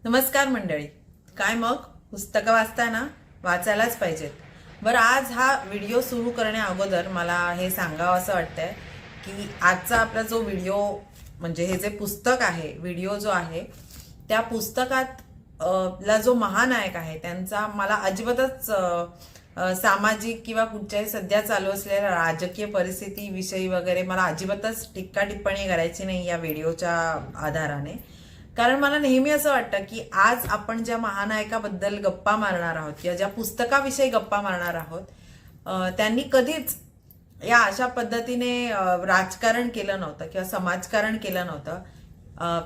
नमस्कार मंडळी. काय मग पुस्तकं वाचताना वाचायलाच पाहिजेत. बरं, आज हा व्हिडिओ सुरू करण्या अगोदर मला हे सांगावं असं वाटतंय की आजचा आपला जो व्हिडिओ म्हणजे हे जे पुस्तक आहे, व्हिडिओ जो आहे, त्या पुस्तकात ला जो महानायक आहे त्यांचा मला अजिबातच सामाजिक किंवा कुठच्याही सध्या चालू असलेल्या राजकीय परिस्थितीविषयी वगैरे मला अजिबातच टीका टिप्पणी करायची नाही या व्हिडिओच्या आधाराने. कारण मला नेहमी असं वाटतं की आज आपण ज्या महानायकाबद्दल गप्पा मारणार आहोत किंवा ज्या पुस्तकाविषयी गप्पा मारणार आहोत त्यांनी कधीच या अशा पद्धतीने राजकारण केलं नव्हतं किंवा समाजकारण केलं नव्हतं.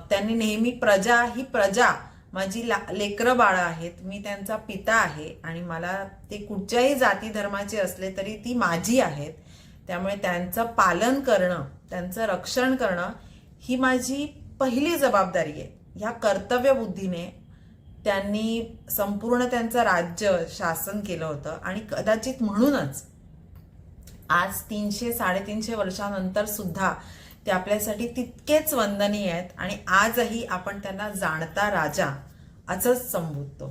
त्यांनी नेहमी ही प्रजा माझी लेकरं बाळं आहेत, मी त्यांचा पिता आहे आणि मला ते कुठच्याही जाती धर्माचे असले तरी ती माझी आहेत. त्यामुळे त्यांचं पालन करणं, त्यांचं रक्षण करणं ही माझी पहिली जबाबदारी आहे. ह्या कर्तव्य बुद्धीने त्यांनी संपूर्ण त्यांचं राज्य शासन केलं होतं आणि कदाचित म्हणूनच आज 300-350 वर्षानंतर सुद्धा ते आपल्यासाठी तितकेच वंदनीय आहेत आणि आजही आपण त्यांना जाणता राजा असंच संबोधतो.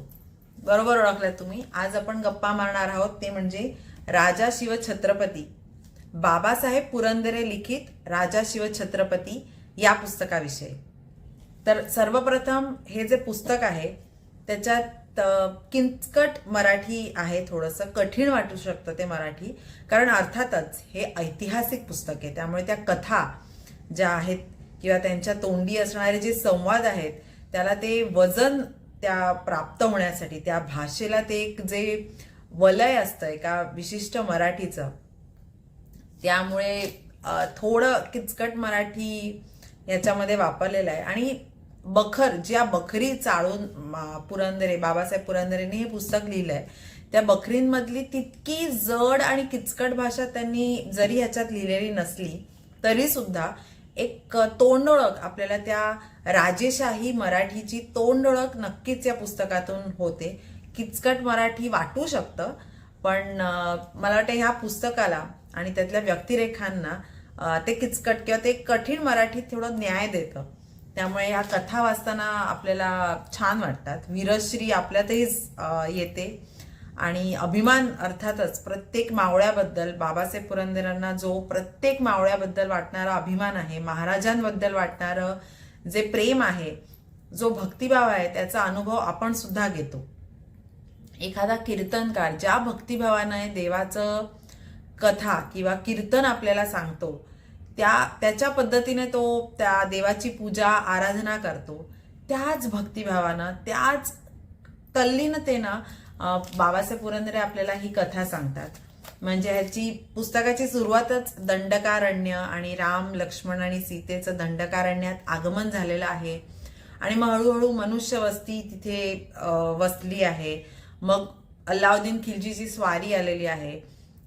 बरोबर ओळखलं तुम्ही. आज आपण गप्पा मारणार आहोत ते म्हणजे राजा शिवछत्रपती बाबासाहेब पुरंदरे लिखित राजा शिवछत्रपती या पुस्तकाविषयी. तर सर्वप्रथम हे जे पुस्तक आहे त्याच्यात किंचकट मराठी आहे, थोडंसं कठीण वाटू शकतं ते मराठी, कारण अर्थातच हे ऐतिहासिक पुस्तक आहे. त्यामुळे त्या कथा ज्या आहेत किंवा त्यांच्या तोंडी असणारे जे संवाद आहेत त्याला ते वजन त्या प्राप्त होण्यासाठी त्या भाषेला ते एक जे वलय असतं एका विशिष्ट मराठीचं, त्यामुळे थोडं किचकट मराठी याच्यामध्ये वापरलेलं आहे. आणि ज्या बखरी चाळून बाबासाहेब पुरंदरेने हे पुस्तक लिहिलंय त्या बखरींमधली तितकी जड आणि किचकट भाषा त्यांनी जरी ह्याच्यात लिहिलेली नसली तरी सुद्धा एक तोंडओळख आपल्याला त्या राजेशाही मराठीची तोंडओळख नक्कीच या पुस्तकातून होते. किचकट मराठी वाटू शकतं पण मला वाटतं ह्या पुस्तकाला आणि त्यातल्या व्यक्तिरेखांना ते किचकट किंवा ते कठीण मराठीत थोडं न्याय देतं. त्यामुळे ह्या कथा वाचताना आपल्याला छान वाटतात. वीरश्री आपल्यातही येते आणि अभिमान अर्थातच प्रत्येक मावळ्याबद्दल, बाबासाहेब पुरंदरेंना जो प्रत्येक मावळ्याबद्दल वाटणारा अभिमान आहे, महाराजांबद्दल वाटणारं जे प्रेम आहे, जो भक्तिभाव आहे, त्याचा अनुभव आपण सुद्धा घेतो. एखादा कीर्तनकार ज्या भक्तिभावाने देवाचं कथा किंवा कीर्तन आपल्याला सांगतो त्याच्या पद्धतीने तो त्या देवाची पूजा आराधना करतो, त्याच भक्तिभावानं, त्याच तल्लीनतेनं बाबासाहेब पुरंदरे आपल्याला ही कथा सांगतात. म्हणजे ह्याची पुस्तकाची सुरुवातच दंडकारण्य आणि राम, लक्ष्मण आणि सीतेचं दंडकारण्यात आगमन झालेलं आहे आणि मग हळूहळू मनुष्य वस्ती तिथे वसली आहे. मग अल्लाउद्दीन खिलजीची स्वारी आलेली आहे.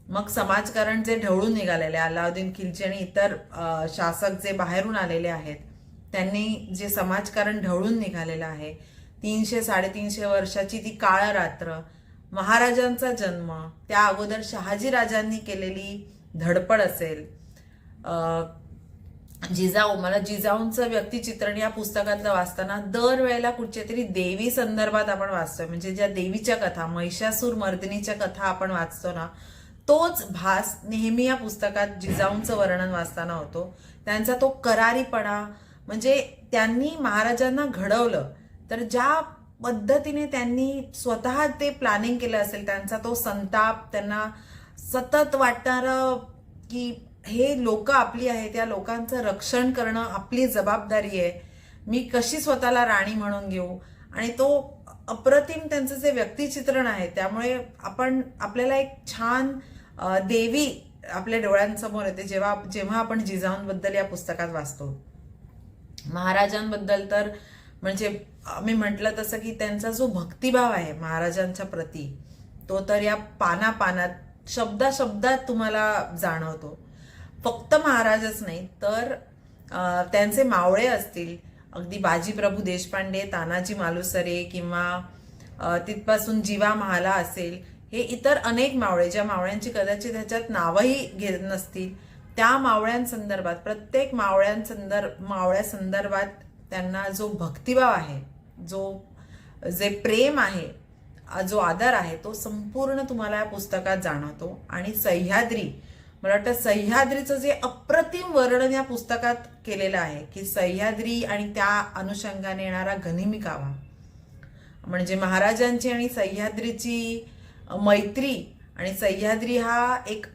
मग समाजकारण जे ढवळून निघालेले, अल्लाउद्दीन खिलजी आणि इतर शासक जे बाहेरून आलेले आहेत त्यांनी जे समाजकारण ढवळून निघालेलं आहे, 300-350 वर्षाची ती काळ रात्र, महाराजांचा जन्म, त्या अगोदर शहाजी राजांनी केलेली धडपड असेल, मला जिजाऊंचं व्यक्तिचित्रण या पुस्तकातलं वाचताना दरवेळेला कुठच्या तरी देवी संदर्भात आपण वाचतोय. म्हणजे ज्या देवीच्या कथा, महिषासूर मर्दिनीच्या कथा आपण वाचतो ना, तोच भास नेहमी या पुस्तकात जिजाऊंचं वर्णन वाचताना होतो. त्यांचा तो करारीपणा, म्हणजे त्यांनी महाराजांना घडवलं तर ज्या पद्धतीने त्यांनी स्वतः ते प्लॅनिंग केलं असेल, त्यांचा तो संताप, त्यांना सतत वाटणारं की हे लोक आपली आहेत, त्या लोकांचं रक्षण करणं आपली जबाबदारी आहे, मी कशी स्वतःला राणी म्हणून घेऊ, आणि तो अप्रतिम त्यांचं जे व्यक्तिचित्रण आहे त्यामुळे आपल्याला एक छान देवी आपल्या डोळ्यांसमोर येते जेव्हा आपण जिजाऊंबद्दल या पुस्तकात वाचतो. महाराजांबद्दल तर म्हणजे मी म्हटलं तसं की त्यांचा जो भक्तिभाव आहे महाराजांच्या प्रती तो तर या पानापानात शब्दात तुम्हाला जाणवतो. फक्त महाराजच नाही तर त्यांचे मावळे असतील, अगदी बाजीप्रभू देशपांडे, तानाजी मालुसरे किंवा तिथपासून जीवा महाला असेल, हे इतर अनेक मावळे, ज्या मावळ्यांची कदाचित ह्याच्यात नावही घेत नसतील, त्या मावळ्यांसंदर्भात, प्रत्येक मावळ्यासंदर्भात त्यांना जो भक्तिभाव आहे, जो जे प्रेम आहे, जो आदर आहे, तो संपूर्ण तुम्हाला या पुस्तकात जाणवतो. आणि सह्याद्री, मला वाटतं सह्याद्रीचं जे अप्रतिम वर्णन या पुस्तकात केलेलं आहे की सह्याद्री आणि त्या अनुषंगाने येणारा गनिमी कावा, म्हणजे महाराजांची आणि सह्याद्रीची मैत्री, आणि सह्याद्री हा एक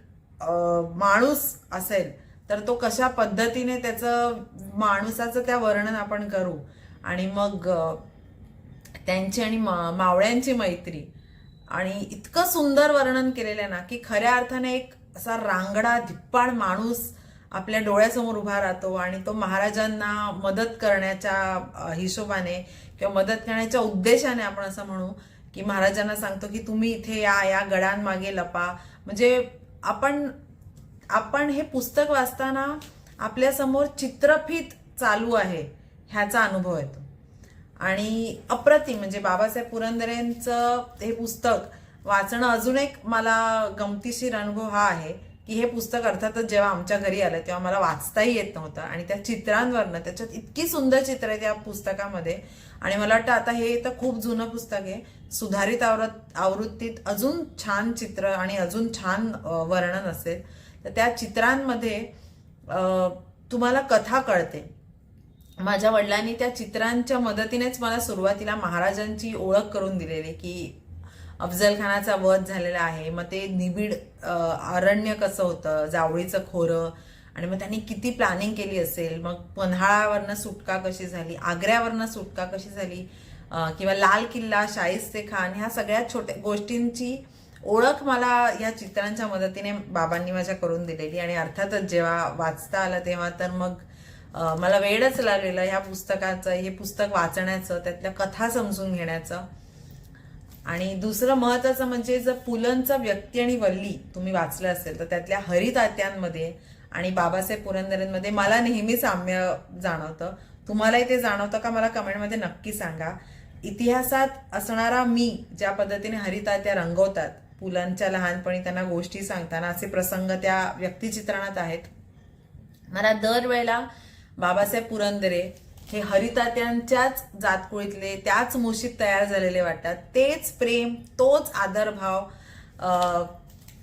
माणूस असेल तर तो कशा पद्धतीने त्याचं माणसाचं त्या वर्णन आपण करू, आणि मग त्यांची आणि मावळ्यांची मैत्री, आणि इतकं सुंदर वर्णन केलेलं आहे ना की खऱ्या अर्थाने एक असा रांगडा धिप्पाड माणूस आपल्या डोळ्यासमोर उभा राहतो आणि तो महाराजांना मदत करण्याच्या हिशोबाने किंवा मदत करण्याच्या उद्देशाने आपण असं म्हणू की महाराजांना सांगतो की तुम्ही इथे या गडांमागे लपा. म्हणजे आपण हे पुस्तक वाचताना आपल्यासमोर चित्रफित चालू आहे ह्याचा अनुभव येतो. आणि अप्रतिम, म्हणजे बाबासाहेब पुरंदरेंचं हे पुस्तक वाचणं अजून एक मला गमतीशीर अनुभव हा आहे की हे पुस्तक अर्थातच जेव्हा आमच्या घरी आलं तेव्हा मला वाचताही येत नव्हतं, आणि त्या चित्रांवरनं, त्याच्यात इतकी सुंदर चित्र आहे त्या पुस्तकामध्ये. आणि मला वाटतं आता हे तर खूप जुनं पुस्तक आहे, सुधारित आवृत्तीत अजून छान चित्र आणि अजून छान वर्णन असेल. तर त्या चित्रांमध्ये तुम्हाला कथा कळते. माझ्या वडिलांनी त्या चित्रांच्या मदतीनेच मला सुरुवातीला महाराजांची ओळख करून दिलेली की अफजल खानाचा वध झालेला आहे, मग ते निबिड अरण्य कसं होतं, जावळीचं खोरं, आणि मग त्यांनी किती प्लॅनिंग केली असेल, मग पन्हाळावरनं सुटका कशी झाली, आग्र्यावरनं सुटका कशी झाली, किंवा लाल किल्ला, शाहिस्ते खान, ह्या सगळ्या छोट्या गोष्टींची ओळख मला या चित्रांच्या मदतीने बाबांनी माझ्या करून दिलेली. आणि अर्थातच जेव्हा वाचता आलं तेव्हा तर मग मला वेळच लागलेलं ह्या पुस्तकाचं, हे पुस्तक वाचण्याचं, त्यातल्या कथा समजून घेण्याचं. आणि दुसरं महत्वाचं म्हणजे जर पुलंचं व्यक्ती आणि वल्ली तुम्ही वाचलं असेल तर त्यातल्या हरितात्यांमध्ये आणि बाबासाहेब पुरंदरेंमध्ये मला नेहमी साम्य जाणवतं. तुम्हालाही ते जाणवतं का मला कमेंटमध्ये नक्की सांगा. इतिहासात असणारा मी ज्या पद्धतीने हरितात्या रंगवतात, पुलंच्या लहानपणी त्यांना गोष्टी सांगताना असे प्रसंग त्या व्यक्तिचित्रणात आहेत. मला दरवेळेला बाबासाहेब पुरंदरे हे हरितात्यांच्याच जातकुळीतले, त्याच मुशीत तयार झालेले वाटतात. तेच प्रेम, तोच आदरभाव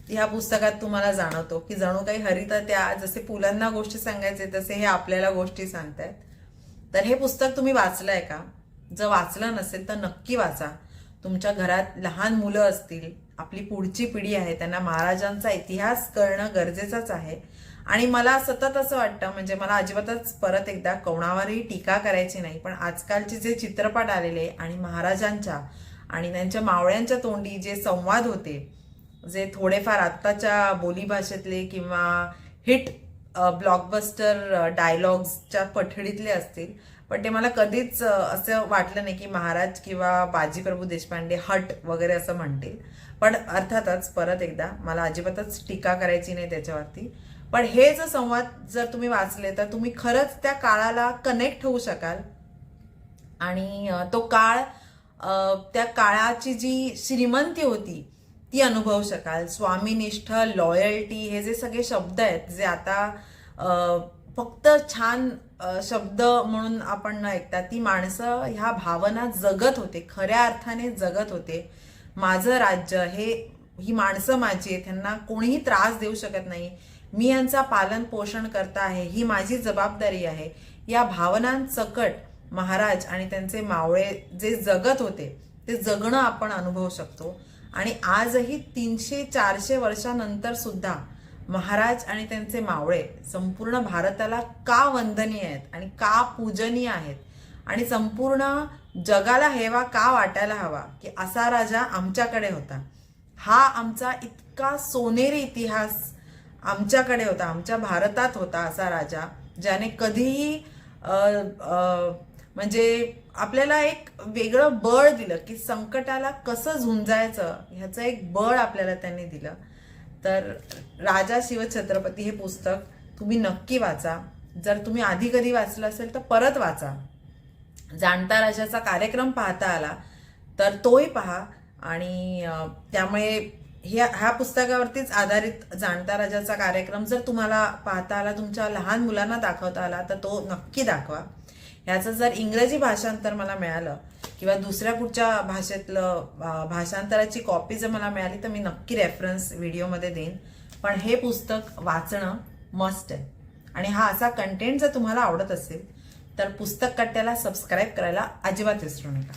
ह्या पुस्तकात तुम्हाला जाणवतो की जणू काही हरितात्या जसे पुलांना गोष्टी सांगायचे तसे हे आपल्याला गोष्टी सांगतायत. तर हे पुस्तक तुम्ही वाचलंय का? जर वाचलं नसेल तर नक्की वाचा. तुमच्या घरात लहान मुलं असतील, आपली पुढची पिढी आहे, त्यांना महाराजांचा इतिहास कळणं गरजेचंच आहे. आणि मला सतत असं वाटतं, म्हणजे मला अजिबातच परत एकदा कोणावरही टीका करायची नाही, पण आजकालचे जे चित्रपट आलेले आणि महाराजांच्या आणि त्यांच्या मावळ्यांच्या तोंडी जे संवाद होते, जे थोडेफार आत्ताच्या बोलीभाषेतले किंवा हिट ब्लॉकबस्टर डायलॉग्सच्या पठडीतले असतील, पण ते मला कधीच असं वाटलं नाही की महाराज किंवा बाजीप्रभू देशपांडे हट वगैरे असं म्हणतील. पण अर्थातच परत एकदा मला अजिबातच टीका करायची नाही त्याच्यावरती. पण हे जर संवाद जर तुम्ही वाचले तर तुम्ही खरंच त्या काळाला कनेक्ट होऊ शकाल, आणि तो काळ, त्या काळाची जी श्रीमंती होती ती अनुभवू शकाल. स्वामीनिष्ठ, लॉयल्टी, हे जे सगळे शब्द आहेत जे आता फक्त छान शब्द म्हणून आपण न ऐकता ती माणसं ह्या भावना जगत होते, खऱ्या अर्थाने जगत होते. माझं राज्य हे, ही माणसं माझी आहेत, त्यांना कोणीही त्रास देऊ शकत नाही, मी यांचा पालन पोषण करता आहे, ही माझी जबाबदारी आहे. या भावनांसकट महाराज आणि त्यांचे मावळे जे जगत होते ते जगणं आपण अनुभवू शकतो. आणि आजही 300-400 वर्षानंतर सुद्धा महाराज आणि त्यांचे मावळे संपूर्ण भारताला का वंदनीय आहेत आणि का पूजनीय आहेत, आणि संपूर्ण जगाला हेवा का वाटायला हवा की असा राजा आमच्याकडे होता, हा आमचा इतका सोनेरी इतिहास आमच्याकडे होता, आमच्या भारतात होता असा राजा, ज्याने कधीही म्हणजे आपल्याला एक वेगळं बळ दिलं की संकटाला कसं झुंजायचं ह्याचं एक बळ आपल्याला त्यांनी दिलं. तर राजा शिवछत्रपती हे पुस्तक तुम्ही नक्की वाचा. जर तुम्ही आधी कधी वाचलं असेल तर परत वाचा. जाणता राजाचा कार्यक्रम पाहता आला तर तोही पहा. आणि त्यामुळे ह्या पुस्तकावरतीच आधारित जाणता राजाचा कार्यक्रम जर तुम्हाला पाहता आला, तुमच्या लहान मुलांना दाखवता आला तर तो नक्की दाखवा. ह्याचं जर इंग्रजी भाषांतर मला मिळालं किंवा दुसऱ्या कुठच्या भाषेतलं भाषांतराची कॉपी जर मला मिळाली तर मी नक्की रेफरन्स व्हिडिओमध्ये देईन. पण हे पुस्तक वाचणं मस्ट आहे. आणि हा असा कंटेंट जर तुम्हाला आवडत असेल तर पुस्तक कट्ट्याला सबस्क्राईब करायला अजिबात विसरू नका.